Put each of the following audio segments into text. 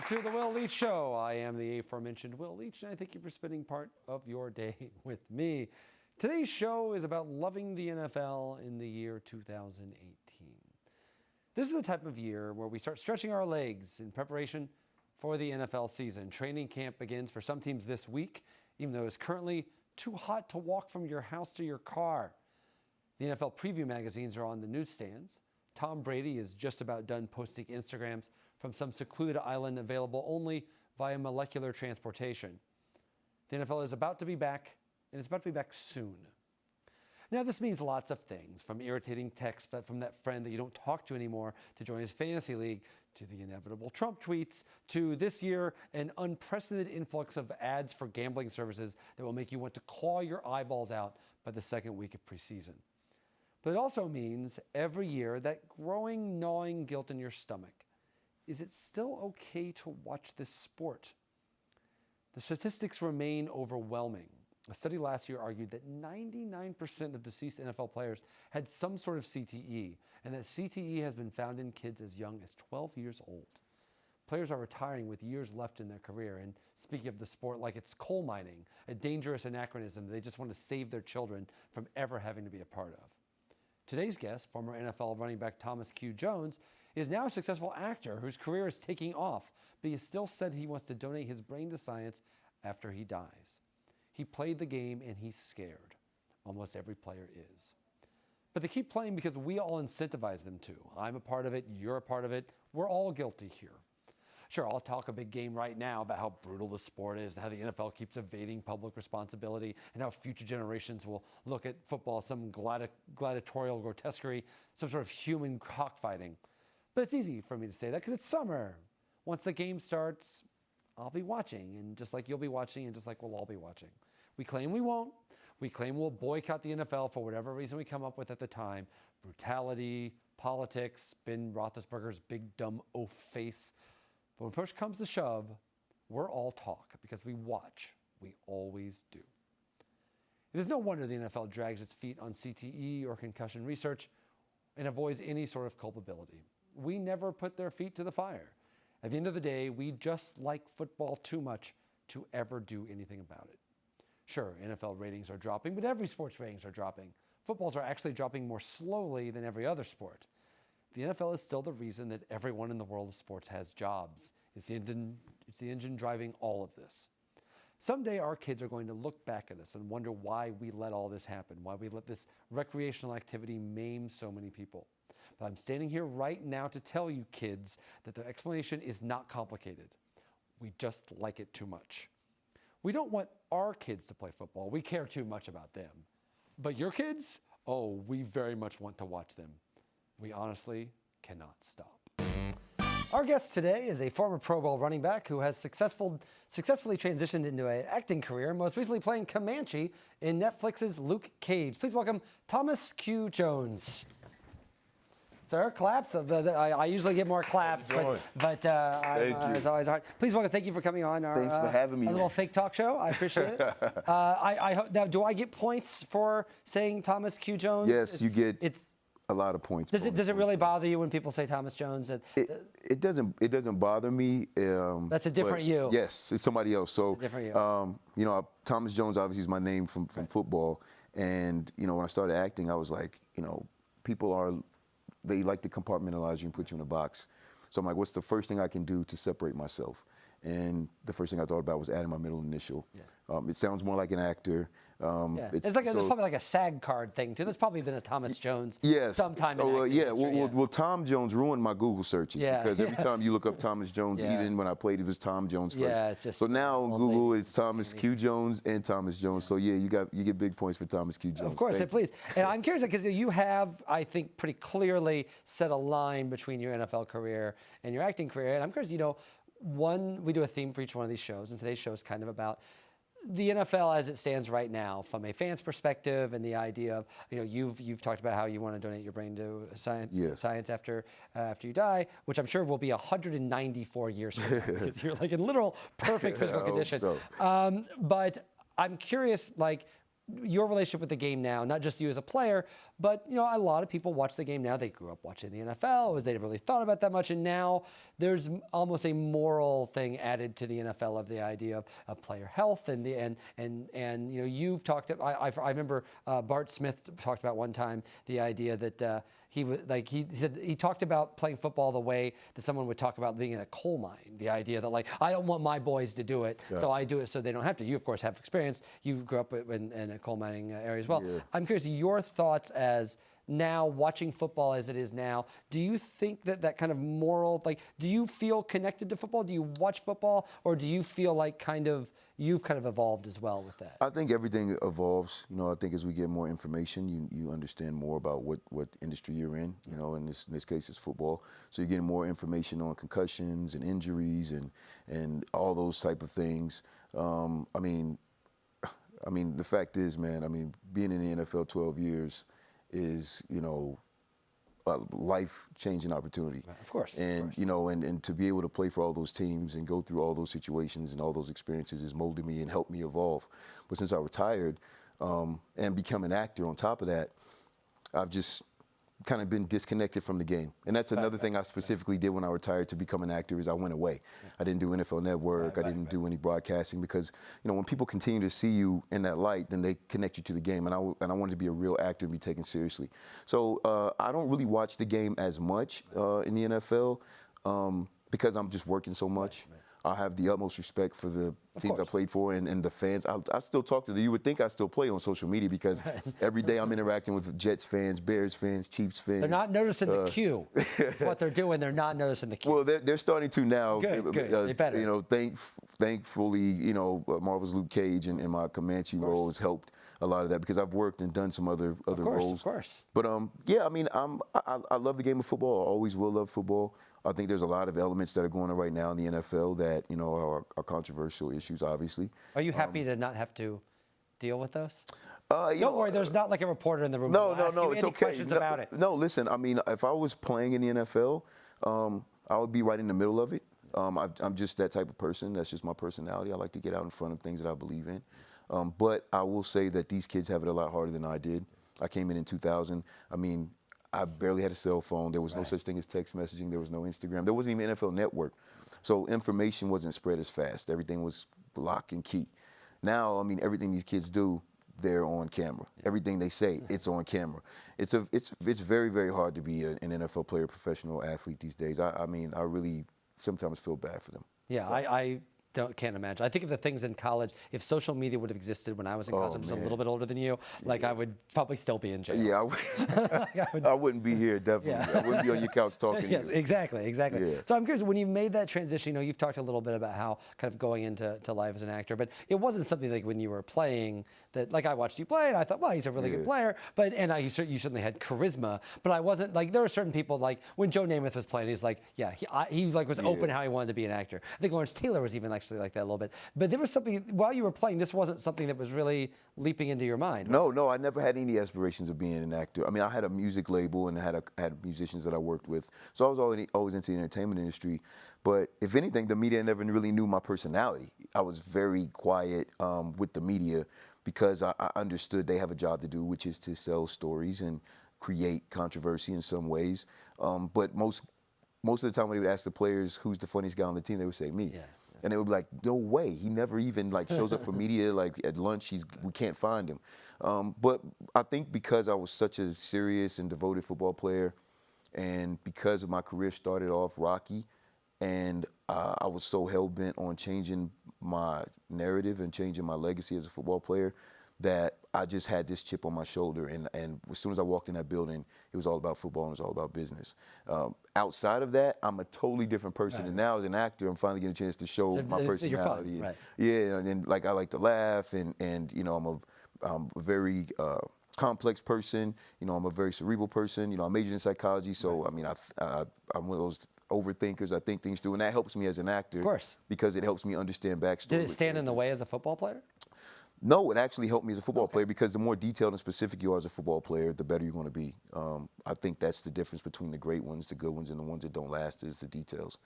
to the Will Leitch Show. I am the aforementioned Will Leitch, and I thank you for spending part of your day with me. Today's show is about loving the NFL in the year 2018. This is the type of year where we start stretching our legs in preparation for the NFL season. Training camp begins for some teams this week, even though it's currently too hot to walk from your house to your car. The NFL preview magazines are on the newsstands. Tom Brady is just about done posting Instagrams from some secluded island available only via molecular transportation. The NFL is about to be back, and it's about to be back soon. Now, this means lots of things, from irritating texts from that friend that you don't talk to anymore to join his fantasy league, to the inevitable Trump tweets, to this year an unprecedented influx of ads for gambling services that will make you want to claw your eyeballs out by the second week of preseason. But it also means every year that growing, gnawing guilt in your stomach. Is it still okay to watch this sport? The statistics remain overwhelming. A study last year argued that 99% of deceased NFL players had some sort of CTE, and that CTE has been found in kids as young as 12 years old. Players are retiring with years left in their career, and speaking of the sport like it's coal mining, a dangerous anachronism they just want to save their children from ever having to be a part of. Today's guest, former NFL running back Thomas Q. Jones, is now a successful actor whose career is taking off, but he still said he wants to donate his brain to science after he dies. He played the game and he's scared. Almost every player is. But they keep playing because we all incentivize them to. I'm a part of it, you're a part of it, we're all guilty here. Sure, I'll talk a big game right now about how brutal the sport is and how the NFL keeps evading public responsibility and how future generations will look at football as some gladiatorial grotesquerie, some sort of human cockfighting. But it's easy for me to say that because it's summer. Once the game starts, I'll be watching, and just like you'll be watching, and just like we'll all be watching. We claim we won't. We claim we'll boycott the NFL for whatever reason we come up with at the time. Brutality, politics, Ben Roethlisberger's big dumb oaf face. But when push comes to shove, we're all talk because we watch. We always do. It is no wonder the NFL drags its feet on CTE or concussion research and avoids any sort of culpability. We never put their feet to the fire. At the end of the day, we just like football too much to ever do anything about it. Sure, NFL ratings are dropping, but every sport's ratings are dropping. Footballs are actually dropping more slowly than every other sport. The NFL is still the reason that everyone in the world of sports has jobs. It's the engine driving all of this. Someday our kids are going to look back at us and wonder why we let all this happen, why we let this recreational activity maim so many people. But I'm standing here right now to tell you kids that the explanation is not complicated. We just like it too much. We don't want our kids to play football. We care too much about them. But your kids? Oh, we very much want to watch them. We honestly cannot stop. Our guest today is a former Pro Bowl running back who has successfully transitioned into an acting career, most recently playing Comanche in Netflix's Luke Cage. Please welcome Thomas Q. Jones. Sir, claps. I usually get more claps, but it's always hard. Please welcome. Thank you for coming on our Thanks for having me. A little fake talk show. I appreciate it. I hope, now, do I get points for saying Thomas Q. Jones? Yes, you get a lot of points. Does it really bother you when people say Thomas Jones? It doesn't bother me. That's a different you. Yes, it's somebody else. So it's a different you. Thomas Jones obviously is my name from football, and when I started acting, I was like, people they like to compartmentalize you and put you in a box. So I'm like, what's the first thing I can do to separate myself? And the first thing I thought about was adding my middle initial. Yeah. It sounds more like an actor. It's probably like a SAG card thing too. There's probably been a Thomas Jones sometime in acting history. Well, Tom Jones ruined my Google searches because every time you look up Thomas Jones, even when I played, it was Tom Jones first. Yeah, it's just so now on Google, it's Thomas Q. Jones and Thomas Jones. So you get big points for Thomas Q. Jones. Of course, please. And I'm curious because you have, I think, pretty clearly set a line between your NFL career and your acting career. And I'm curious, we do a theme for each one of these shows, and today's show is kind of about the NFL as it stands right now from a fan's perspective, and the idea of, you've talked about how you want to donate your brain to science after you die, which I'm sure will be 194 years from now because you're like in literal perfect physical condition. So. But I'm curious, your relationship with the game now, not just you as a player, but a lot of people watch the game now. They grew up watching the NFL, they never really thought about that much, and now there's almost a moral thing added to the NFL of the idea of player health and you've talked. I remember Bart Smith talked about one time the idea that. He said he talked about playing football the way that someone would talk about being in a coal mine. The idea that I don't want my boys to do it, so I do it so they don't have to. You of course have experience. You grew up in a coal mining area as well. Yeah. I'm curious your thoughts as now watching football as it is now. Do you think that kind of moral, do you feel connected to football? Do you watch football, or do you feel like you've kind of evolved as well with that? I think everything evolves. I think as we get more information, you understand more about what industry you're in. In this case, it's football. So you're getting more information on concussions and injuries and all those type of things. I mean, the fact is, man, being in the NFL 12 years is, a life-changing opportunity. Of course. And, of course. And to be able to play for all those teams and go through all those situations and all those experiences has molded me and helped me evolve. But since I retired and become an actor on top of that, I've just kind of been disconnected from the game. And that's another thing I specifically did when I retired to become an actor is I went away. I didn't do NFL Network. I didn't do any broadcasting because, when people continue to see you in that light, then they connect you to the game. And I wanted to be a real actor and be taken seriously. So I don't really watch the game as much in the NFL because I'm just working so much. I have the utmost respect for the teams I played for and the fans. I still talk to them. You would think I still play on social media because every day I'm interacting with Jets fans, Bears fans, Chiefs fans. They're not noticing the cue. That's what they're doing. They're not noticing the cue. Well, they're starting to now. Good. They better. Thankfully, Marvel's Luke Cage and my Comanche role has helped a lot of that because I've worked and done some other roles. Of course. But I love the game of football. I always will love football. I think there's a lot of elements that are going on right now in the NFL that, are controversial issues, obviously. Are you happy to not have to deal with those? Don't worry, there's not like a reporter in the room. No, it's okay. Questions about it. No, listen, if I was playing in the NFL, I would be right in the middle of it. I'm just that type of person. That's just my personality. I like to get out in front of things that I believe in. But I will say that these kids have it a lot harder than I did. I came in 2000. I barely had a cell phone. There was no such thing as text messaging. There was no Instagram. There wasn't even NFL Network. So information wasn't spread as fast. Everything was lock and key. Now, everything these kids do, they're on camera. Everything they say, it's on camera. It's very, very hard to be an NFL player, professional athlete these days. I really sometimes feel bad for them. Yeah, I can't imagine. I think of the things in college. If social media would have existed when I was in college, I was a little bit older than you. I would probably still be in jail. Yeah, I wouldn't be here definitely. Yeah. I wouldn't be on your couch talking. Yes, to you. Exactly. Yeah. So I'm curious, when you made that transition, you've talked a little bit about how kind of going into life as an actor, but it wasn't something like when you were playing that I watched you play and I thought, well, he's a really good player, you certainly had charisma, but I wasn't there are certain people when Joe Namath was playing, he's he was open how he wanted to be an actor. I think Lawrence Taylor was even actually like that a little bit. But there was something, while you were playing, this wasn't something that was really leaping into your mind. Right? No, I never had any aspirations of being an actor. I had a music label and had musicians that I worked with. So I was always into the entertainment industry. But if anything, the media never really knew my personality. I was very quiet with the media because I understood they have a job to do, which is to sell stories and create controversy in some ways. But most of the time when they would ask the players who's the funniest guy on the team, they would say me. Yeah. And they would be like, no way. He never even shows up for media. At lunch, we can't find him. But I think because I was such a serious and devoted football player, and because of my career started off rocky, and I was so hell-bent on changing my narrative and changing my legacy as a football player, that I just had this chip on my shoulder. And as soon as I walked in that building, it was all about football and it was all about business. Outside of that, I'm a totally different person. Right. And now as an actor, I'm finally getting a chance to show my personality. You're fun. Right. Yeah, and I like to laugh, and I'm a very complex person. I'm a very cerebral person. I majored in psychology, so I'm one of those overthinkers. I think things through, and that helps me as an actor. Of course. Because it helps me understand backstory. Did it stand in the way as a football player? No, it actually helped me as a football player because the more detailed and specific you are as a football player, the better you're going to be. I think that's the difference between the great ones, the good ones, and the ones that don't last is the details.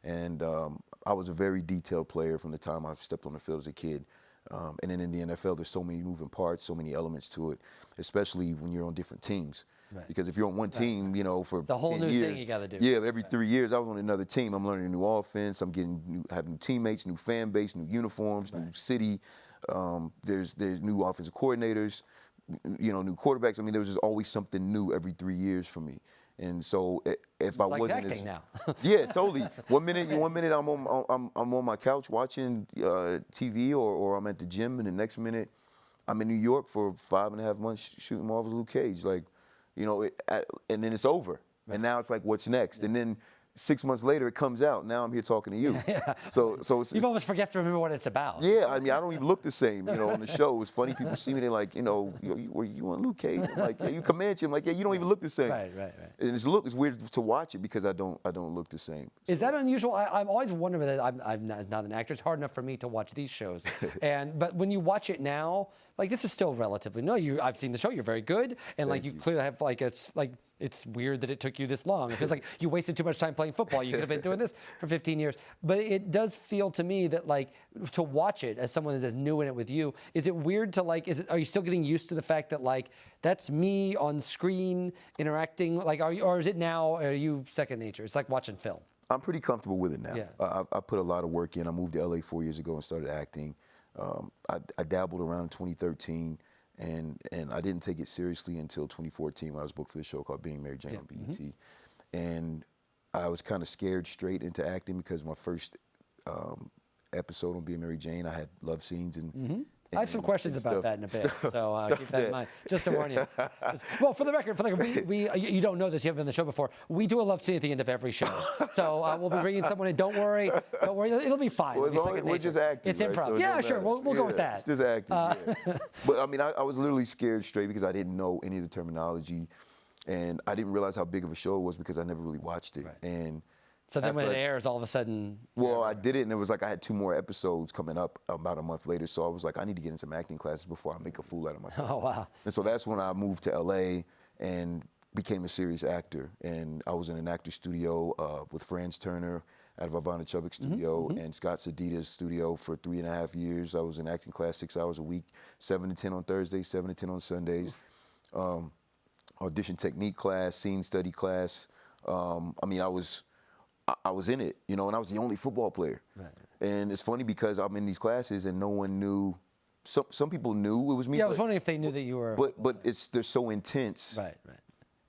And I was a very detailed player from the time I stepped on the field as a kid. And then in the NFL, there's so many moving parts, so many elements to it, especially when you're on different teams. Right. Because if you're on one team, for it's a whole 10 new years, thing you got to do. Yeah, but every 3 years I was on another team. I'm learning a new offense. I'm having new teammates, new fan base, new uniforms, new city. There's new offensive coordinators, new quarterbacks. I mean, there was just always something new every 3 years for me. And so if I like wasn't acting now. yeah, totally. One minute I'm on my couch watching TV or I'm at the gym, and the next minute I'm in New York for 5.5 months shooting Marvel's Luke Cage. Like, and then it's over. Right. And now it's like, what's next? Yeah. And then 6 months later, it comes out. Now I'm here talking to you. Yeah. So you almost forget to remember what it's about. Yeah, I mean, I don't even look the same. On the show, it's funny. People see me, they're like, were you on Luke Cage? I'm like, yeah, you Comanche. I'm like, yeah, you don't even look the same. Right. And it's weird to watch it because I don't look the same. Is that unusual? I've always wondered that I'm not an actor. It's hard enough for me to watch these shows. But when you watch it now, like, this is still relatively new. I've seen the show. You're very good, and like you clearly have it's weird that it took you this long. It feels like you wasted too much time playing football. You could have been doing this for 15 years. But it does feel to me that, like, to watch it as someone that's new in it with you, is it weird to, like, are you still getting used to the fact that, like, that's me on screen interacting? Like, or is it now, are you second nature? It's like watching film. I'm pretty comfortable with it now. Yeah. I put a lot of work in. I moved to LA 4 years ago and started acting. I dabbled around 2013. And I didn't take it seriously until 2014 when I was booked for this show called Being Mary Jane on BET. And I was kind of scared straight into acting because my first episode on Being Mary Jane, I had love scenes and I have some questions about that in a bit, so keep that in mind. Just to warn you. Well, for the record, you don't know this, you haven't been on the show before. We do a love scene at the end of every show. So we'll be bringing someone in. Don't worry, it'll be fine. Well, we're just acting. It's improv. So yeah, sure, we'll go with that. It's just acting. Yeah. But I mean, I was literally scared straight because I didn't know any of the terminology, and I didn't realize how big of a show it was because I never really watched it. Right. And so then when it airs, all of a sudden... Well, I did it, and it was like I had 2 more episodes coming up about a month later, so I was like, I need to get in some acting classes before I make a fool out of myself. Oh, wow. And so that's when I moved to LA and became a serious actor. And I was in an actor studio with Franz Turner out of Ivana Chubbuck's studio and Scott Sedita's studio for 3.5 years. I was in acting class 6 hours a week, 7 to 10 on Thursdays, 7 to 10 on Sundays. Audition technique class, scene study class. I mean, I was in it, and I was the only football player. Right. And it's funny because I'm in these classes and no one knew. Some people knew it was me. Yeah, I was wondering if they knew that you were. But they're so intense. Right.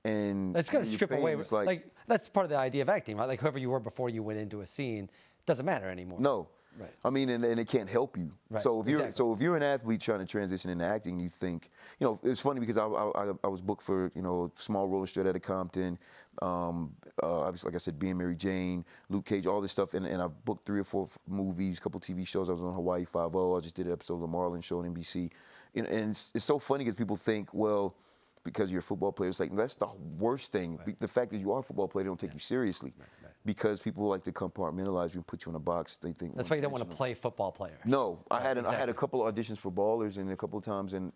And it's going to strip away. Like that's part of the idea of acting, right? Like whoever you were before you went into a scene doesn't matter anymore. No. Right. I mean, and it can't help you. Right. So if you're an athlete trying to transition into acting, you think, it's funny because I was booked for a small role straight out of Compton. Obviously, like I said, Being Mary Jane, Luke Cage, all this stuff, and I've booked 3 or 4 movies, a couple TV shows. I was on Hawaii 5-0. I just did an episode of The Marlon Show on NBC, and it's so funny because people think, well, because you're a football player, it's like that's the worst thing. Right. The fact that you are a football player, they don't take you seriously. Right. Because people like to compartmentalize you and put you in a box. They think that's why you don't want to play football player. No, I had a couple of auditions for Ballers and a couple of times, and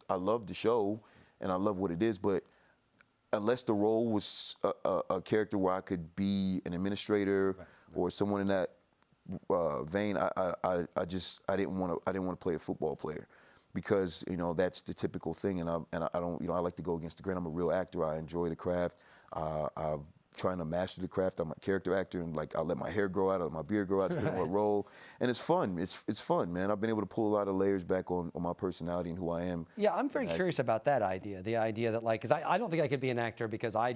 I loved the show, and I love what it is, but unless the role was a character where I could be an administrator or someone in that vein, I didn't want to play a football player. Because that's the typical thing, and I don't I like to go against the grain. I'm a real actor. I enjoy the craft. I'm trying to master the craft. I'm a character actor, and I let my hair grow out, I let my beard grow out, depending on what role, and it's fun. It's fun, man. I've been able to pull a lot of layers back on my personality and who I am. Yeah, I'm very curious about that idea. The idea that because I don't think I could be an actor because I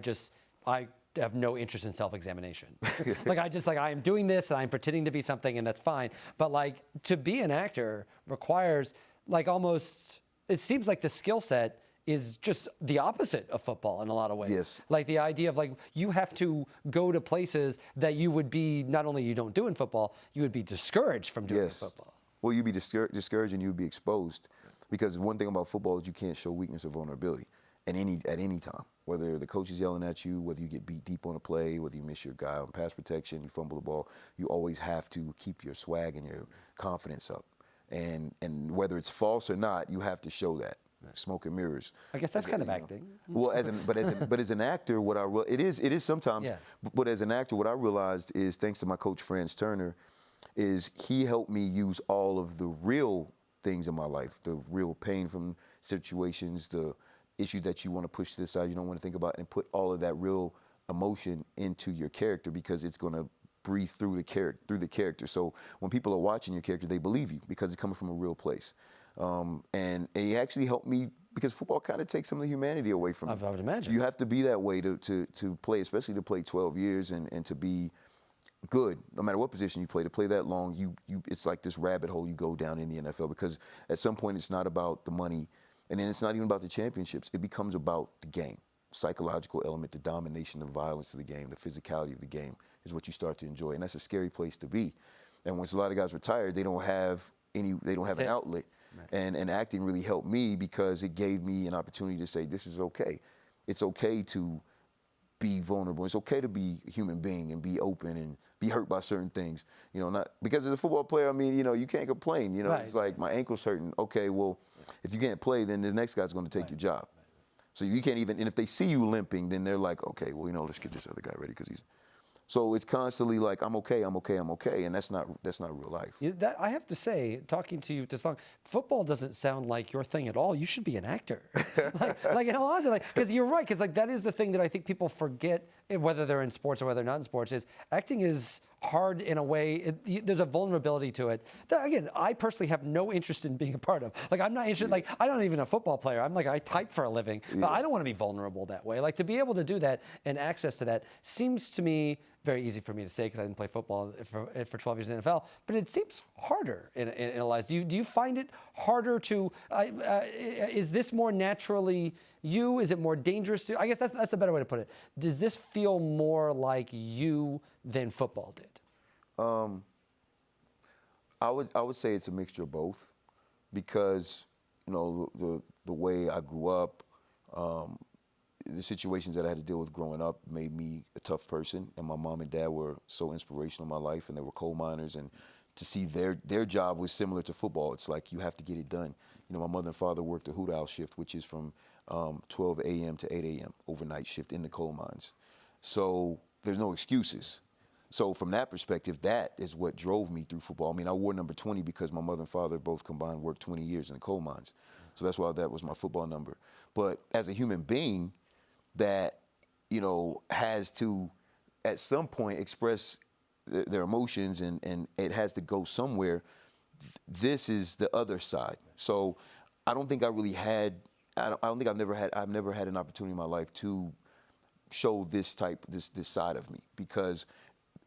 have no interest in self-examination. I am doing this and I'm pretending to be something, and that's fine. But to be an actor requires almost, it seems like the skill set is just the opposite of football in a lot of ways. Yes. Like the idea of you have to go to places that you would be, not only you don't do in football, you would be discouraged from doing in football. Well, you'd be discouraged and you'd be exposed. Because one thing about football is you can't show weakness or vulnerability at any time. Whether the coach is yelling at you, whether you get beat deep on a play, whether you miss your guy on pass protection, you fumble the ball, you always have to keep your swag and your confidence up. And whether it's false or not, you have to show that. Smoke and mirrors. I guess that's kind of acting. Well, but as an actor, it is sometimes. Yeah. But as an actor, what I realized is, thanks to my coach Franz Turner, is he helped me use all of the real things in my life, the real pain from situations, the issues that you want to push to the side, you don't want to think about, and put all of that real emotion into your character, because it's going to breathe through the character. So when people are watching your character, they believe you because it's coming from a real place. And it actually helped me, because football kind of takes some of the humanity away from it. I would imagine. You have to be that way to play, especially to play 12 years and to be good, no matter what position you play. To play that long, it's like this rabbit hole you go down in the NFL, because at some point it's not about the money, and then it's not even about the championships. It becomes about the game, psychological element, the domination, the violence of the game, the physicality of the game is what you start to enjoy, and that's a scary place to be. And once a lot of guys retire, they don't have an outlet. Right. And acting really helped me, because it gave me an opportunity to say, this is okay. It's okay to be vulnerable. It's okay to be a human being and be open and be hurt by certain things. You know, not because as a football player, I mean, you know, you can't complain. You know, right. It's like my ankle's hurting. Okay, well, if you can't play, then the next guy's going to take your job. So you can't even, and if they see you limping, then they're like, okay, well, you know, let's get this other guy ready, because he's. So it's constantly like, I'm okay, and that's not real life. I have to say, talking to you this long, football doesn't sound like your thing at all. You should be an actor, like in all honesty, because you're right, because that is the thing that I think people forget, whether they're in sports or whether they're not in sports, is acting is hard in a way. There's a vulnerability to it that, again, I personally have no interest in being a part of. Like, I'm not interested. Like, I'm not even a football player. I type for a living, but I don't want to be vulnerable that way. Like, to be able to do that and access to that seems to me very easy for me to say, because I didn't play football for 12 years in the NFL, but it seems harder in a lot. Do you find it harder to, is this more naturally you? Is it more dangerous to, I guess that's a better way to put it. Does this feel more like you than football did? I would say it's a mixture of both, because, you know, the way I grew up, the situations that I had to deal with growing up made me a tough person, and my mom and dad were so inspirational in my life, and they were coal miners, and to see their job was similar to football. It's like, you have to get it done. You know, my mother and father worked the hoot owl shift, which is from 12 a.m. to 8 a.m. overnight shift in the coal mines. So there's no excuses. So from that perspective, that is what drove me through football. I mean, I wore number 20 because my mother and father both combined worked 20 years in the coal mines. So that's why that was my football number. But as a human being that, you know, has to at some point express their emotions, and it has to go somewhere, this is the other side. So I don't think I really had, I don't think I've never had an opportunity in my life to show this side of me, because,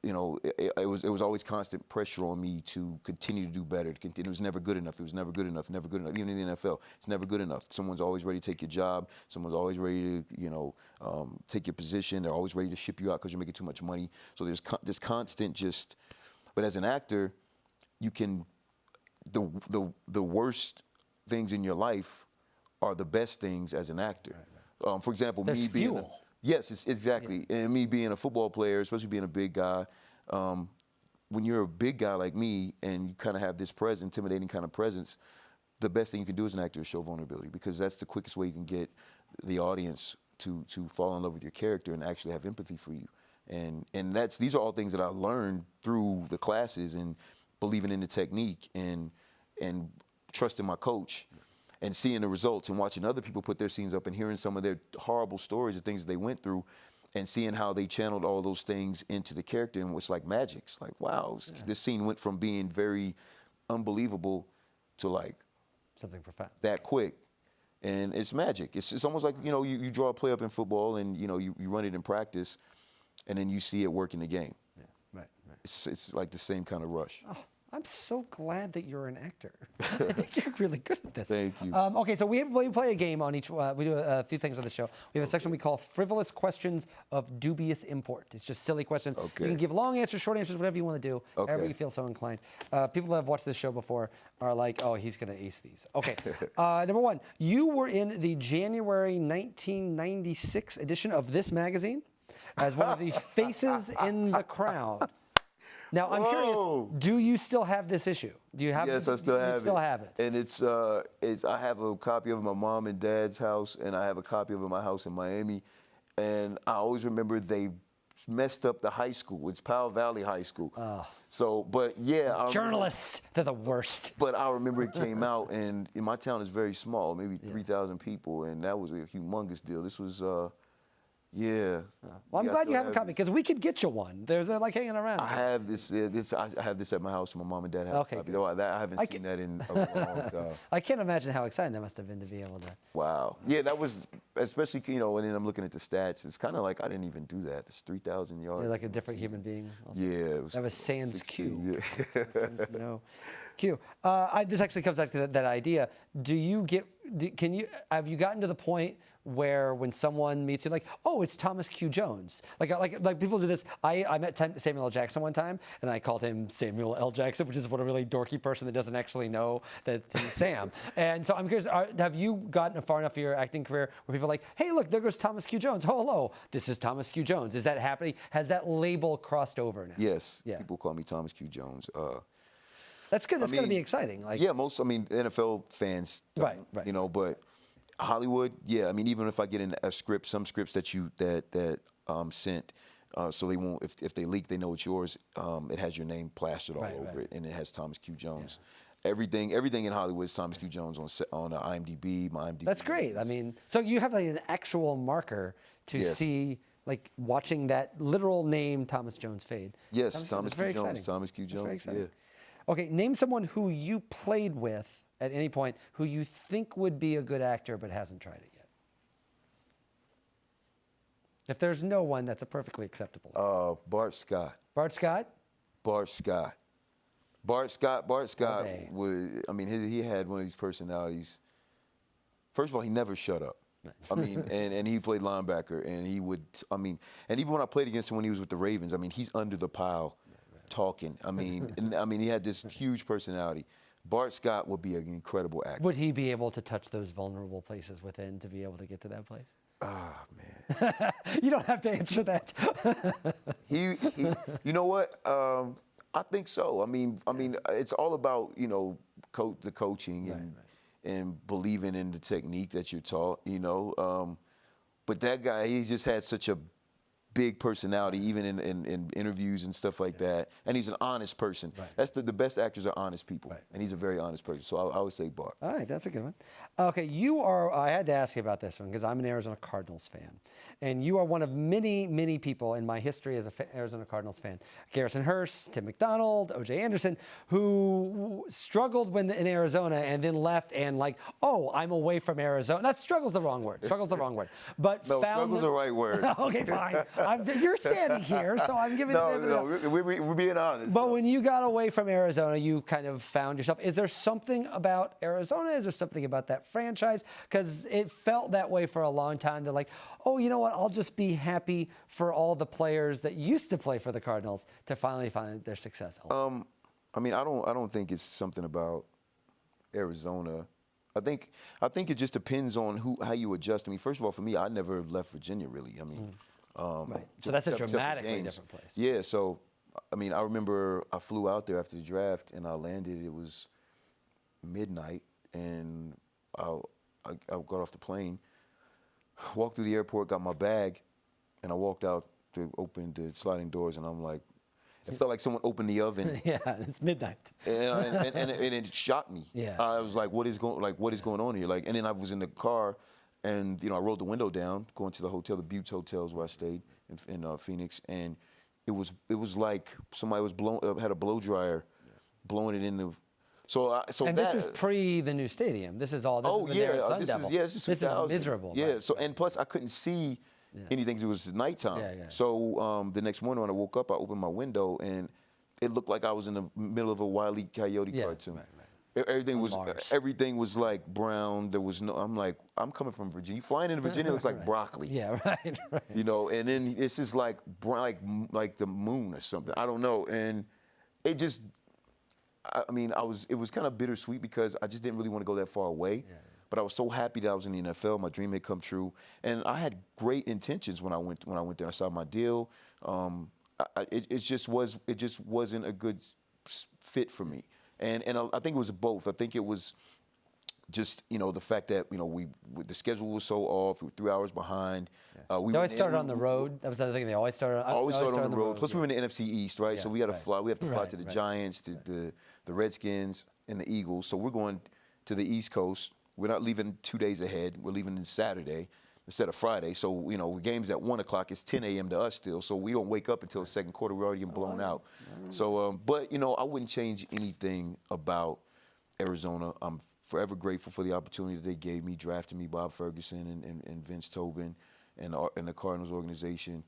you know, it was always constant pressure on me to continue to do better. It was never good enough. It was never good enough. Never good enough. Even in the NFL, it's never good enough. Someone's always ready to take your job. Someone's always ready to, you know, take your position. They're always ready to ship you out because you're making too much money. So there's this constant just. But as an actor, you can. The worst things in your life are the best things as an actor. Right. For example, there's me being. Fuel. Yes, exactly. Yeah. And me being a football player, especially being a big guy, when you're a big guy like me and you kind of have this intimidating kind of presence, the best thing you can do as an actor is show vulnerability, because that's the quickest way you can get the audience to fall in love with your character and actually have empathy for you. And these are all things that I learned through the classes, and believing in the technique and trusting my coach. And seeing the results and watching other people put their scenes up and hearing some of their horrible stories of things that they went through, and seeing how they channeled all those things into the character, and it was like magic. It's like, wow, this scene went from being very unbelievable to like something profound that quick. And it's magic. It's almost like, you know, you draw a play up in football, and, you know, you run it in practice, and then you see it work in the game. Yeah, right. It's like the same kind of rush. Oh. I'm so glad that you're an actor. I think you're really good at this. Thank you. Okay, so we play a game on each. We do a few things on the show. We have a section we call frivolous questions of dubious import. It's just silly questions. Okay. You can give long answers, short answers, whatever you want to do. Okay. However you feel so inclined. People that have watched this show before are like, oh, he's going to ace these. Okay. Number one, you were in the January 1996 edition of this magazine as one of the faces in the crowd. Now, I'm curious, do you still have this issue? Do you have Yes, I still have it. You still have it. And I have a copy of it in my mom and dad's house, and I have a copy of it in my house in Miami. And I always remember they messed up the high school. It's Powell Valley High School. So, but yeah. Journalists, they're the worst. But I remember it came out, and my town is very small, maybe 3,000 people, and that was a humongous deal. This was, yeah. Well, I'm Yeah, glad you I have a copy because we could get you one. They're like hanging around. I have this. I have this at my house. My mom and dad have Okay, a copy. good. Though I haven't seen that in a long time. I can't imagine how exciting that must have been to be able to. Wow. Yeah, that was especially and then I'm looking at the stats. It's kind of like I didn't even do that. It's 3,000 yards. You're like a different human being. Also. Yeah. That was sans 16, Q. yeah. No. Q. This actually comes back to that idea. Have you gotten to the point where when someone meets you, like, oh, it's Thomas Q. Jones? Like people do this. I met Samuel L. Jackson one time, and I called him Samuel L. Jackson, which is what a really dorky person that doesn't actually know that he's Sam. And so I'm curious, have you gotten far enough in your acting career where people are like, hey, look, there goes Thomas Q. Jones. Oh, hello, this is Thomas Q. Jones. Is that happening? Has that label crossed over now? Yes. Yeah. People call me Thomas Q. Jones. That's good. That's going to be exciting. Like, yeah, NFL fans, right. But Hollywood, yeah. I mean, even if I get in a script, some scripts that you sent, so they won't. If they leak, they know it's yours. It has your name plastered all over it, and it has Thomas Q. Jones. Yeah. Everything in Hollywood is Thomas Q. Jones on IMDb. My IMDb. That's great. I mean, so you have like an actual marker to see. Like watching that literal name Thomas Jones fade. Yes, Thomas Q. Jones. Exciting. Thomas Q. Jones. That's very exciting. Yeah. Okay, name someone who you played with at any point who you think would be a good actor but hasn't tried it yet. If there's no one, that's a perfectly acceptable answer. Bart Scott. Bart Scott? Bart Scott. Bart Scott Okay. he had one of these personalities. First of all, he never shut up. I mean, and he played linebacker, and he would, and even when I played against him when he was with the Ravens, he's under the pile talking. He had this huge personality. Bart Scott would be an incredible actor. Would he be able to touch those vulnerable places within to be able to get to that place? Oh, man. You don't have to answer that. he you know what? I think so. It's all about, the coaching and believing in the technique that you're taught, But that guy, he just had such a big personality, even in interviews and stuff like that. And he's an honest person. Right. That's the best actors are honest people. Right. And he's a very honest person. So I would say Bart. All right, that's a good one. Okay, I had to ask you about this one because I'm an Arizona Cardinals fan. And you are one of many, many people in my history as an Arizona Cardinals fan. Garrison Hearst, Tim McDonald, O.J. Anderson, who struggled in Arizona and then left and I'm away from Arizona. That struggle's the wrong word. Struggle's the wrong word. But No, struggle's the right word. Okay, fine. You're standing here, so I'm giving it. We're being honest. But when you got away from Arizona, you kind of found yourself. Is there something about Arizona? Is there something about that franchise? Because it felt that way for a long time. They're like, oh, you know what? I'll just be happy for all the players that used to play for the Cardinals to finally find their success. I don't think it's something about Arizona. I think it just depends on how you adjust. First of all, for me, I never left Virginia really. Right. So that's a dramatically different place. Yeah. So, I remember I flew out there after the draft and I landed. It was midnight, and I got off the plane, walked through the airport, got my bag, and I walked out to open the sliding doors, and I'm like, it felt like someone opened the oven. Yeah, it's midnight. And it shocked me. Yeah. I was like, what is going on here? And then I was in the car, and I rolled the window down, going to the hotel, the Buttes hotels where I stayed in Phoenix, and it was like somebody had a blow dryer, blowing it in the. And this is pre the new stadium. This is all. This is when they were Sun Devil. This is miserable. Yeah. Right? So and plus I couldn't see anything. It was nighttime. Yeah. So the next morning when I woke up, I opened my window and it looked like I was in the middle of a Wile E. Coyote cartoon. Right. Everything was like brown. There was no. I'm like, I'm coming from Virginia. Flying into Virginia looks like broccoli. Yeah, right. And then it's just like like the moon or something. I don't know. And it just. It was kind of bittersweet because I just didn't really want to go that far away. Yeah. But I was so happy that I was in the NFL. My dream had come true, and I had great intentions when I went there. I saw my deal. It just wasn't a good fit for me, and I think it was both. I think it was just the fact that the schedule was so off, we were 3 hours behind. They always started on the road. That was the other thing. They always started. Always started on the road. Plus, we were in the NFC East, right? Yeah, so we had to fly. We have to fly to the right. Giants, the Redskins, and the Eagles. So we're going to the East Coast. We're not leaving 2 days ahead. We're leaving on Saturday instead of Friday. So the game's at 1 o'clock. It's 10 a.m. to us still. So we don't wake up until the second quarter. We're already getting blown out. So, but I wouldn't change anything about Arizona. I'm forever grateful for the opportunity that they gave me, drafting me, Bob Ferguson and Vince Tobin and the Cardinals organization,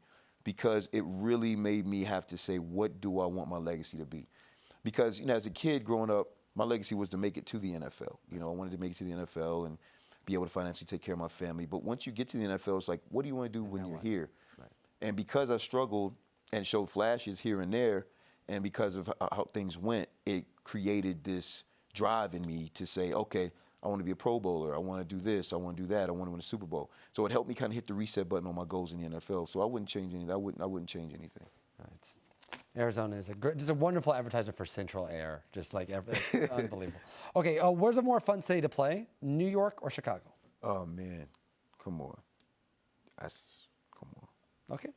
because it really made me have to say, what do I want my legacy to be? Because, as a kid growing up, my legacy was to make it to the NFL. I wanted to make it to the NFL and be able to financially take care of my family. But once you get to the NFL, it's like, what do you want to do when you're here? Right. And because I struggled and showed flashes here and there, and because of how things went, it created this drive in me to say, okay, I want to be a Pro Bowler. I want to do this. I want to do that. I want to win a Super Bowl. So it helped me kind of hit the reset button on my goals in the NFL. So I wouldn't change anything. I wouldn't change anything. Right. Arizona is just a wonderful advertisement for Central Air. Just like it's unbelievable. Okay, where's a more fun city to play? New York or Chicago? Oh man, come on. Come on. Okay.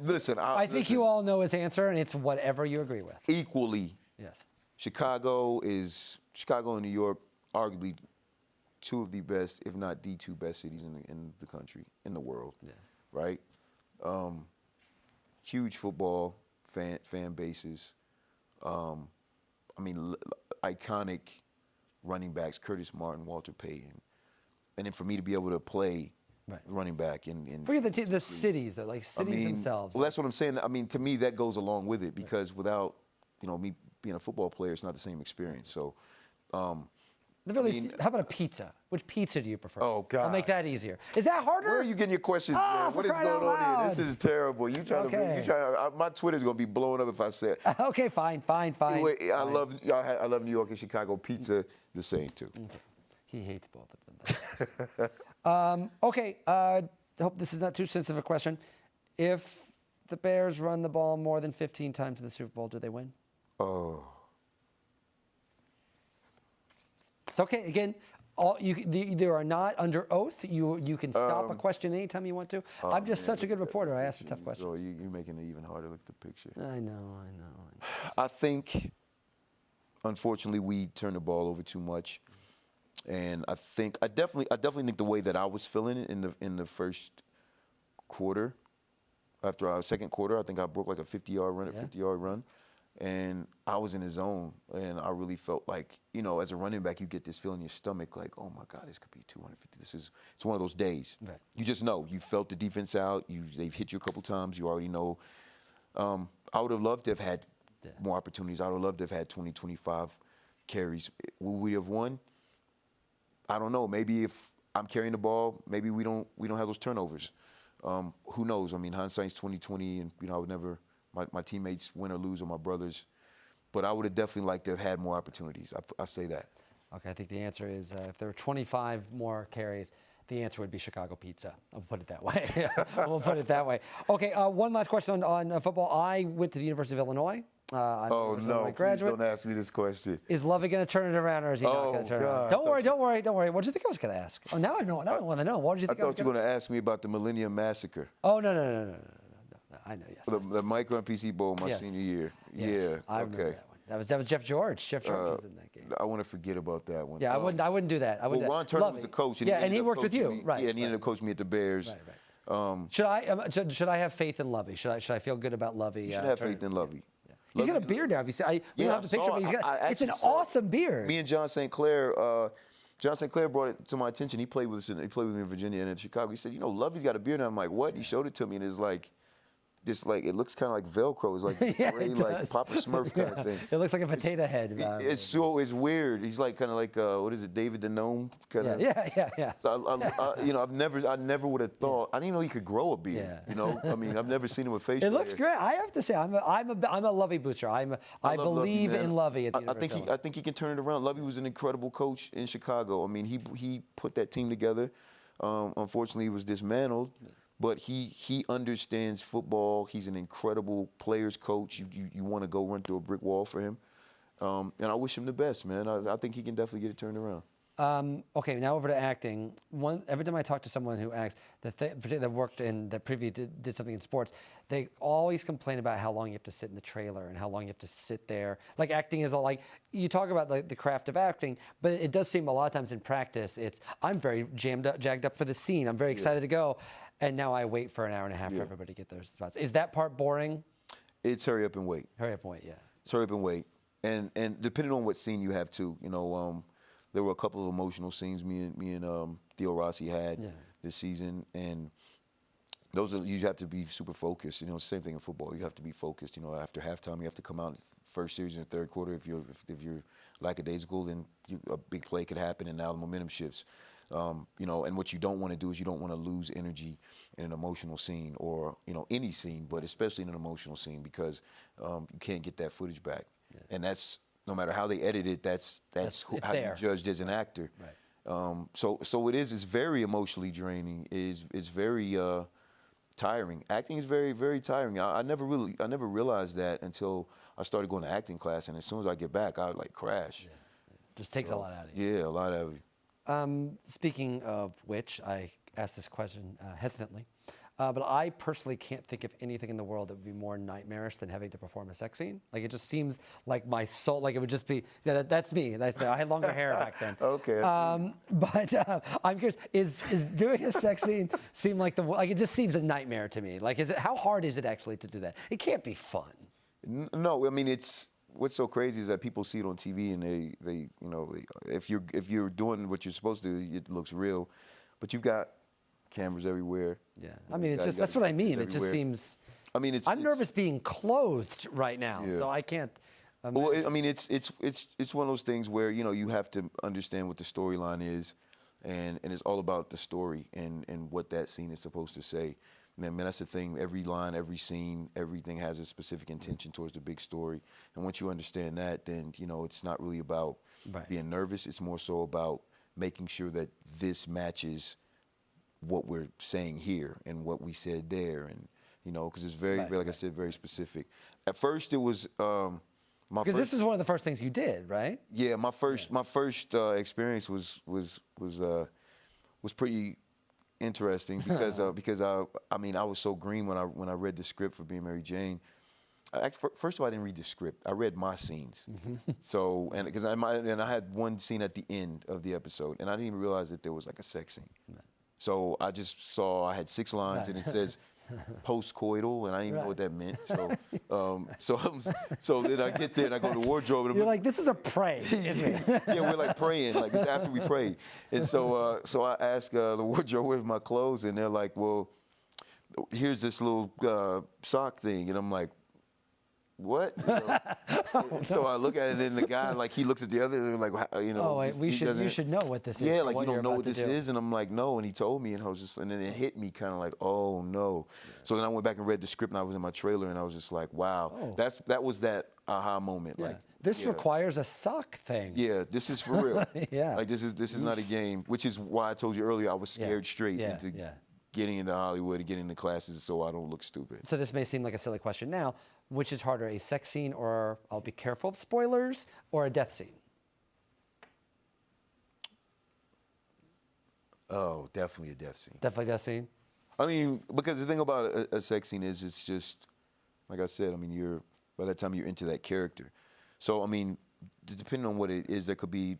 Listen. I think you all know his answer, and it's whatever you agree with. Equally. Yes. Chicago and New York, arguably two of the best, if not the two best cities in the country, in the world. Yeah. Right? Huge football fan bases. Iconic running backs, Curtis Martin, Walter Payton. And then for me to be able to play running back in forget the cities though, like cities themselves. Well, that's what I'm saying. To me that goes along with it, because without me being a football player, it's not the same experience. So, how about a pizza? Which pizza do you prefer? Oh God! I'll make that easier. Is that harder? Where are you getting your questions? Man? What is going on here? This is terrible. You trying to? My Twitter's gonna be blowing up if I say it. Okay, fine. Anyway, I love New York and Chicago pizza the same too. Okay. He hates both of them. Okay. I hope this is not too sensitive a question. If the Bears run the ball more than 15 times in the Super Bowl, do they win? Oh. It's okay. Again, you are not under oath. You can stop a question anytime you want to. I'm just such a good reporter. I ask the tough questions. So you're making it even harder. Look at the picture. I know. I think, unfortunately, we turn the ball over too much, and I definitely think the way that I was feeling it in the first quarter, after our second quarter, I think I broke like a 50-yard run. And I was in the zone, and I really felt like, as a running back, you get this feeling in your stomach like, oh my God, this could be 250. It's one of those days. Right. You just know. You felt the defense out. They've hit you a couple times. You already know. I would have loved to have had more opportunities. I would have loved to have had 20, 25 carries. Would we have won? I don't know. Maybe if I'm carrying the ball, maybe we don't have those turnovers. Who knows? Hindsight's 20/20, and I would never. My teammates win or lose, or my brothers, but I would have definitely liked to have had more opportunities. I say that. Okay, I think the answer is if there were 25 more carries, the answer would be Chicago pizza. I'll put it that way. We'll put it that way. Okay, one last question on football. I went to the University of Illinois. I'm an Illinois graduate. Please don't ask me this question. Is Lovie going to turn it around, or is he not going to turn it around? Don't worry. What did you think I was going to ask? Oh, now I know. Now I want to know. What did you think I was going to ask? I thought you were going to ask me about the Millennium Massacre. Oh, no. I know, yes. The Micro and PC Bowl my senior year. Yes, yeah, I remember that one. That was Jeff George. Jeff George was in that game. I want to forget about that one. Yeah, I wouldn't do that. Ron Turner was the coach. And he worked with you, right? Yeah, and he ended up coaching me at the Bears. Right. Should I have faith in Lovie? Should I feel good about Lovie? You should have faith in Lovie. Yeah. He's got a beard now. If you see, we don't have the picture, but it's an awesome beard. Me and John St. Clair. John St. Clair brought it to my attention. He played with me in Virginia and in Chicago. He said, Lovie's got a beard now. I'm like, what? He showed it to me, and it's like. It looks kind of like Velcro. It's like gray, like Papa Smurf kind of thing. It looks like a potato head. It's weird. He's like kind of like what is it, David the Gnome? Yeah. So I never would have thought. I didn't even know he could grow a beard. Yeah. I've never seen him with facial hair. It looks great. I have to say, I'm a Lovie booster. I believe in Lovie at the University. I think he can turn it around. Lovie was an incredible coach in Chicago. He put that team together. Unfortunately, he was dismantled. But he understands football. He's an incredible players coach. You want to go run through a brick wall for him. And I wish him the best, man. I think he can definitely get it turned around. Okay, now over to acting. Every time I talk to someone who acts, particularly that worked in, that previously did something in sports, they always complain about how long you have to sit in the trailer and how long you have to sit there. Like acting is all like, you talk about like the craft of acting, but it does seem a lot of times in practice, I'm very jagged up for the scene. I'm very excited to go. And now I wait for an hour and a half for everybody to get their spots. Is that part boring? It's hurry up and wait. Hurry up and wait, yeah. It's hurry up and wait. And depending on what scene you have too, there were a couple of emotional scenes me and Theo Rossi had this season, and those you have to be super focused. Same thing in football. You have to be focused. After halftime, you have to come out first series in the third quarter. If you're lackadaisical, then a big play could happen, and now the momentum shifts. And what you don't want to do is you don't want to lose energy in an emotional scene or any scene, but especially in an emotional scene, because you can't get that footage back, and that's. No matter how they edit it, that's how you're judged as an actor. Right. So it's very emotionally draining. It's very tiring. Acting is very, very tiring. I never realized that until I started going to acting class, and as soon as I get back, I would like crash. Yeah. Just takes a lot out of you. Yeah, a lot out of you. Speaking of which, I asked this question hesitantly, but I personally can't think of anything in the world that would be more nightmarish than having to perform a sex scene. Like, it just seems like my soul, like it would just be, that's me. I had longer hair back then. Okay. But I'm curious, is doing a sex scene seem like it just seems a nightmare to me. Like, how hard is it actually to do that? It can't be fun. No, I mean, what's so crazy is that people see it on TV and they if you're doing what you're supposed to, it looks real, but you've got cameras everywhere. Yeah, I mean, that's what I mean. It just seems. I mean, I'm nervous being clothed right now, so I can't. Well, I mean, it's one of those things where you have to understand what the storyline is, and it's all about the story and what that scene is supposed to say. And I mean, that's the thing. Every line, every scene, everything has a specific intention towards the big story. And once you understand that, then it's not really about being nervous. It's more so about making sure that this matches what we're saying here and what we said there, and because it's very, like I said, very specific. At first, it was because this is one of the first things you did, right? Yeah, my first experience was pretty interesting because I mean, I was so green when I read the script for Being Mary Jane. First of all, I didn't read the script. I read my scenes. So because I had one scene at the end of the episode, and I didn't even realize that there was like a sex scene. So I just saw I had 6 lines and it says post-coital, and I didn't even know what that meant. So then I get there and I go to the wardrobe. And You're like, this is a pray, isn't it? Yeah, we're like praying, like it's after we prayed. And so I ask the wardrobe where's my clothes, and they're like, well, here's this little sock thing, and I'm like, what? So I look at it, and the guy, like, he looks at the other, and like, you should know what this is. Yeah, like, you don't know what this is, and I'm like, no, and he told me, and I was just, and then it hit me kind of like, oh no. So then I went back and read the script, and I was in my trailer, and I was just like, wow, that was that aha moment. Yeah. Like, this requires a sock thing. Yeah, this is for real. Yeah, like this is not a game, which is why I told you earlier I was scared straight into getting into Hollywood and getting into classes so I don't look stupid. So this may seem like a silly question now. Which is harder, a sex scene, or I'll be careful of spoilers, or a death scene? Oh, definitely a death scene. Definitely a death scene? I mean, because the thing about a sex scene is it's just, like I said, I mean, by that time you're into that character. So, I mean, depending on what it is, there could be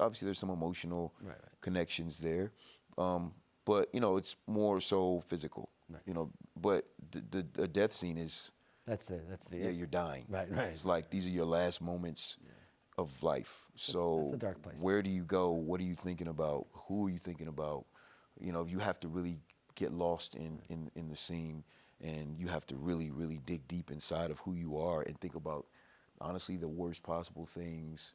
obviously there's some emotional connections there. But, it's more so physical, but the death scene is, That's the you're dying. Right. It's like these are your last moments of life. So that's a dark place. Where do you go? What are you thinking about? Who are you thinking about? You have to really get lost in the scene, and you have to really, really dig deep inside of who you are and think about, honestly, the worst possible things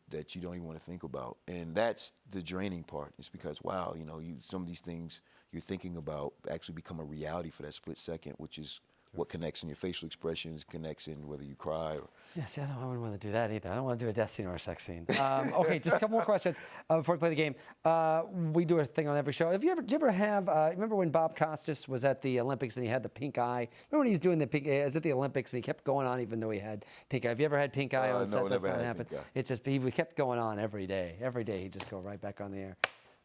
that you don't even want to think about. And that's the draining part. It's because, some of these things you're thinking about actually become a reality for that split second, which is what connects in your facial expressions, connects in whether you cry or. Yeah, see, I wouldn't want to do that either. I don't want to do a death scene or a sex scene. Okay, just a couple more questions before we play the game. We do a thing on every show. Did you ever have, remember when Bob Costas was at the Olympics and he had the pink eye? Remember when he was doing the pink eye? He was at the Olympics and he kept going on even though he had pink eye. Have you ever had pink eye on set? No, That's never not had happened. pink eye. It's just, he kept going on every day. Every day he'd just go right back on the air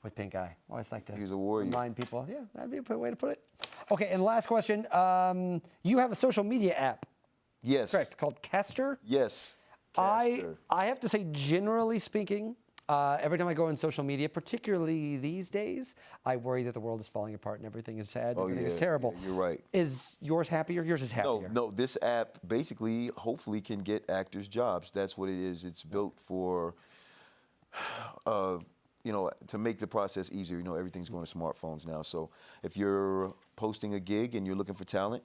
with pink eye. I always like to He was a warrior. remind people. Yeah, that'd be a good way to put it. Okay, and last question. You have a social media app, Yes. correct, called Caster? Yes. I Caster. have to say, generally speaking, every time I go on social media, particularly these days, I worry that the world is falling apart and everything is sad, everything is terrible. Yeah, you're right. Is yours happier? Yours is happier. No, this app basically, hopefully, can get actors jobs. That's what it is. It's built for, to make the process easier. Everything's going to smartphones now. So if you're posting a gig and you're looking for talent,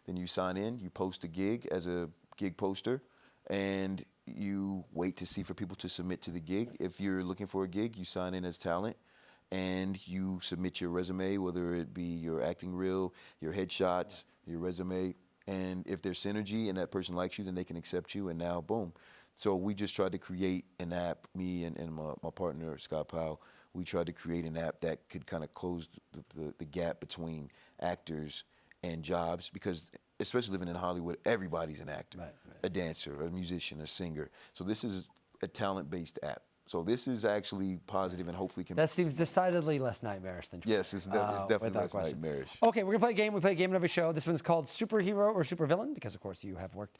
then you sign in, you post a gig as a gig poster, and you wait to see for people to submit to the gig. If you're looking for a gig, you sign in as talent, and you submit your resume, whether it be your acting reel, your headshots, your resume. And if there's synergy and that person likes you, then they can accept you, and now, boom. So we just tried to create an app, me and my partner, Scott Powell, we tried to create an app that could kind of close the gap between actors and jobs, because especially living in Hollywood, everybody's an actor, Right. a dancer, a musician, a singer. So this is a talent-based app. So this is actually positive and hopefully can. That seems decidedly less nightmarish than true. Yes, it's definitely without less question. nightmarish. Okay, we're gonna play a game. We play a game in every show. This one's called Superhero or Supervillain, because of course you have worked,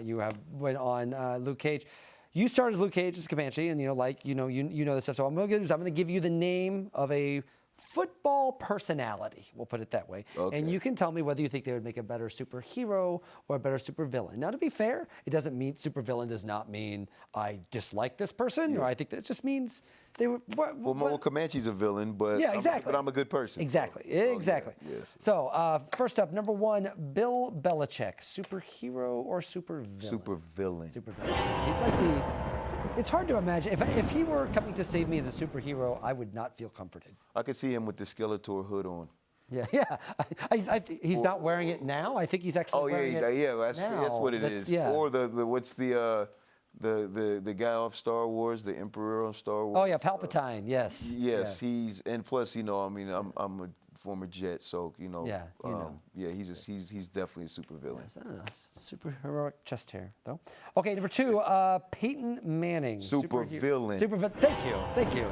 you have went on Luke Cage. You started as Luke Cage as Comanche, and you know this stuff. So I'm gonna give you the name of a football personality. We'll put it that way. Okay. And you can tell me whether you think they would make a better superhero or a better supervillain. Now, to be fair, it doesn't mean supervillain does not mean I dislike this person, or I think that it just means they were. Well, Comanche's a villain, but Yeah, exactly. I'm a good person. Exactly. So, Exactly. yeah, yes. So first up, number one, Bill Belichick, superhero or supervillain? Supervillain. Supervillain. He's like the. It's hard to imagine if he were coming to save me as a superhero, I would not feel comforted. I could see him with the Skeletor hood on. Yeah, yeah. He's not wearing it now. I think he's actually wearing it that's now. what it is. Yeah. Or what's the guy off Star Wars, the Emperor on Star Wars? Oh yeah, Palpatine. Yes. Yes, he's, and plus, I'm a former Jet, so Yeah, he's definitely a supervillain. Yes, I don't know. Superheroic chest hair, though. Okay, number two, Peyton Manning. Supervillain. Thank you.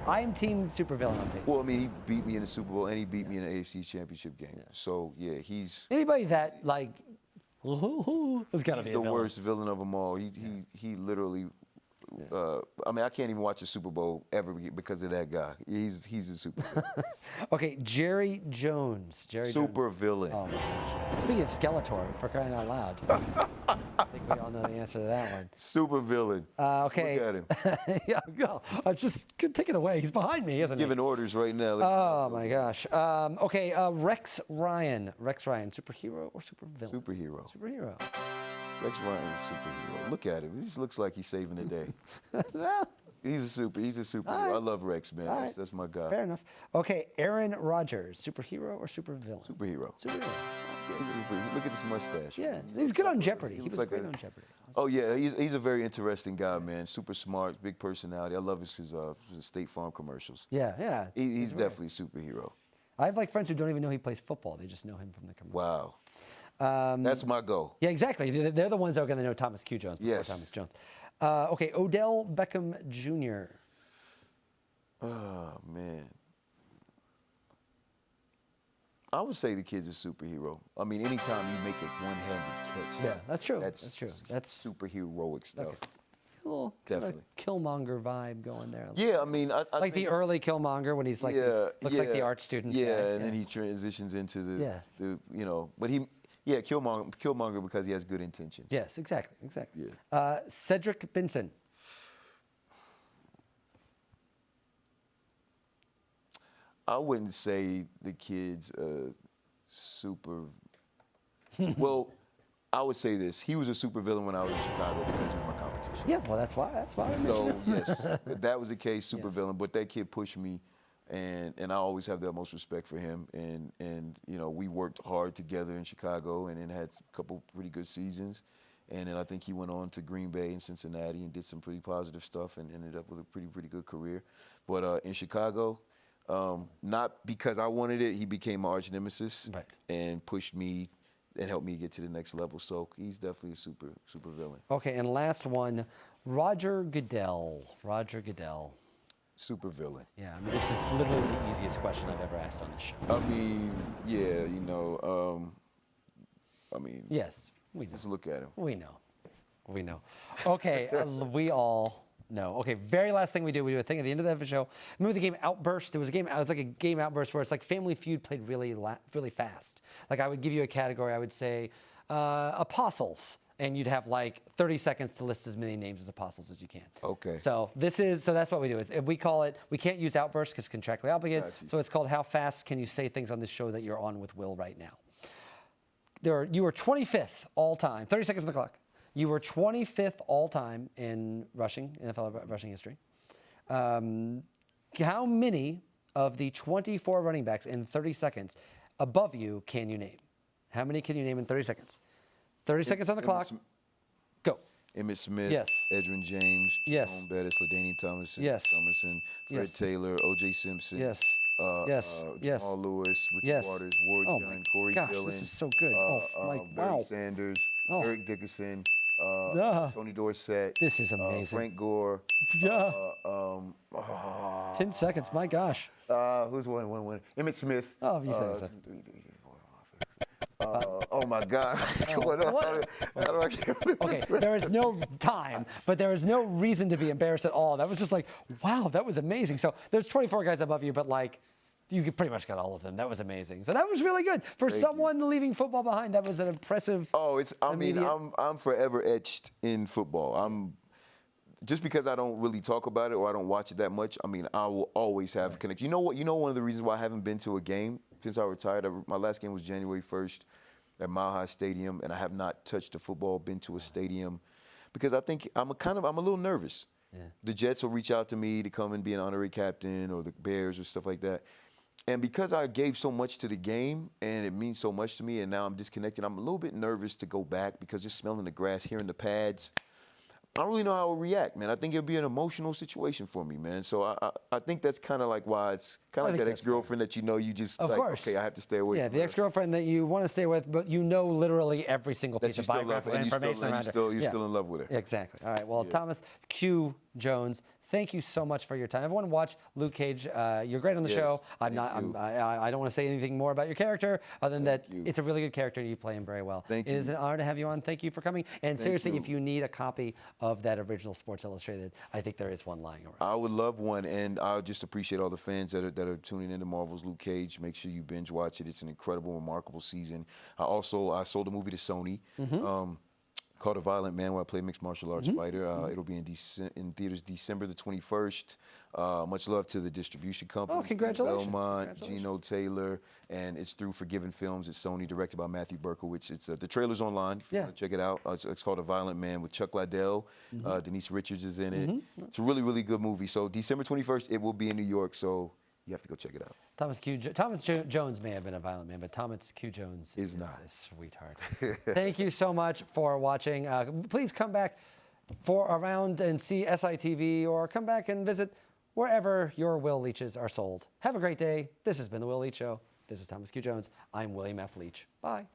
I'm team supervillain on Peyton. Well, he beat me in the Super Bowl and he beat me in the AFC Championship game. Yeah. So yeah, he's Anybody that like has got to be the a villain. worst villain of them all. He literally. I can't even watch a Super Bowl ever because of that guy. He's a super villain. Okay, Jerry Jones. Super villain. Oh my gosh. Speaking of Skeletor, for crying out loud. I think we all know the answer to that one. Super villain. Okay. Look at him. Yeah, go. Just take it away. He's behind me, isn't he? Giving orders right now. Oh my gosh. Okay, Rex Ryan. Superhero or supervillain? Superhero. Rex Ryan is a superhero. Look at him. He just looks like he's saving the day. Well, He's a superhero. right. I love Rex, man. All right. That's my guy. fair enough. Okay, Aaron Rodgers. Superhero or supervillain? Superhero. Superhero. Look at this mustache. Yeah, he's good on Jeopardy. He looks was like great a- on Jeopardy. Oh yeah, he's a very interesting guy, man. Super smart, big personality. I love his State Farm commercials. Yeah. He's right. definitely a superhero. I have friends who don't even know he plays football. They just know him from the commercials. Wow. That's my goal. Yeah, exactly. They're the ones that are going to know Thomas Q. Jones before Yes. Thomas Jones. Okay, Odell Beckham Jr. Oh man. I would say the kid's a superhero. I mean, anytime you make a one-handed catch. Yeah, that's true. That's true. That's superheroic stuff. okay. A little kind of Definitely. a Killmonger vibe going there. Yeah, I mean, I Like the think, early Killmonger when he's like looks like the art student. Yeah, guy. and then he transitions into Yeah. but Killmonger because he has good intentions. Yes, exactly. Yeah. Cedric Benson. I wouldn't say the kid's super. Well, I would say this: he was a supervillain when I was in Chicago because he was my competition. Yeah, well, that's why I mentioned So him. yes, if that was the case, supervillain. But that kid pushed me, and I always have the utmost respect for him. And you know, we worked hard together in Chicago, and then had a couple pretty good seasons. And then I think he went on to Green Bay and Cincinnati and did some pretty positive stuff and ended up with a pretty good career. But in Chicago, not because I wanted it, he became my arch nemesis and pushed me and helped me get to the next level. So he's definitely a super villain. Okay, and last one, Roger Goodell. Roger Goodell. Super villain. Yeah, I mean, this is literally the easiest question I've ever asked on this show. I mean, yeah, you know, I mean. Yes, we know. Just look at him. We know. We know. Okay, we all know. Okay, very last thing we do a thing at the end of the show. Remember the game Outburst? It was like a game Outburst where it's like Family Feud played really fast. Like I would give you a category. I would say apostles. And you'd have like 30 seconds to list as many names as apostles as you can. Okay. So that's what we do. We call it, we can't use Outburst because contractually obligated. So it's called How Fast Can You Say Things on This Show That You're On with Will right now. You were 25th all time, 30 seconds on the clock. You were 25th all time in rushing, NFL rushing history. How many of the 24 running backs in 30 seconds above you can you name? How many can you name in 30 seconds? 30 seconds on the clock. Go. Emmitt Smith. Yes. Edgerrin James. Yes. Jerome Bettis. LaDainian Tomlinson. Yes. Fred Yes. Taylor. O.J. Simpson. Yes. Yes. Yes. Jamal Lewis. Ricky Yes. Waters. Ward Oh Young. my Corey gosh, Dillon. this is so good. Wow. Barry Sanders. Oh. Eric Dickerson. Tony Dorsett. This is amazing. Frank Gore. Yeah. 10 seconds. My gosh. Who's one? Emmitt Smith. Oh, you said so. Oh my God! How do I get Okay, there is no time, but there is no reason to be embarrassed at all. That was just like, wow, that was amazing. So there's 24 guys above you, but like, you pretty much got all of them. That was amazing. So that was really good for someone leaving football behind. That was an impressive. Oh, I'm forever etched in football. Just because I don't really talk about it or I don't watch it that much. I mean, I will always have a connection. You know what? You know one of the reasons why I haven't been to a game since I retired. My last game was January 1st at Mile High Stadium, and I have not touched a football, been to a stadium, because I think I'm a little nervous. Yeah. The Jets will reach out to me to come and be an honorary captain, or the Bears or stuff like that. And because I gave so much to the game and it means so much to me, and now I'm disconnected, I'm a little bit nervous to go back because just smelling the grass, hearing the pads, I don't really know how I would react, man. I think it'll be an emotional situation for me, man. So I think that's kind of like why it's kind of like that ex-girlfriend that you just of course. Okay, I have to stay away from the ex-girlfriend that you want to stay with, but you know literally every single piece of biographical information around her. You're still in love with her. Exactly. All right. Well, Thomas Q. Jones, thank you so much for your time. Everyone watch Luke Cage. You're great on the show. I don't want to say anything more about your character other than that it's a really good character and you play him very well. Thank you. It is an honor to have you on. Thank you for coming. And seriously, if you need a copy of that original Sports Illustrated, I think there is one lying around. I would love one, and I just appreciate all the fans that are tuning into Marvel's Luke Cage. Make sure you binge watch it. It's an incredible, remarkable season. I sold a movie to Sony. Called A Violent Man, where I play mixed martial arts fighter. It'll be in theaters December the 21st. Much love to the distribution company. Oh, congratulations. Belmont, Gino Taylor, and it's through Forgiven Films. It's Sony, directed by Matthew Berkowitz. It's the trailer's online if you want to check it out. It's called A Violent Man with Chuck Liddell. Denise Richards is in it. It's a really, really good movie. So December 21st, it will be in New York, so you have to go check it out. Thomas Jones may have been a violent man, but Thomas Q. Jones is not. A sweetheart. Thank you so much for watching. Please come back around and see SITV, or come back and visit wherever your Will Leitches are sold. Have a great day. This has been The Will Leitch Show. This is Thomas Q. Jones. I'm William F. Leitch. Bye.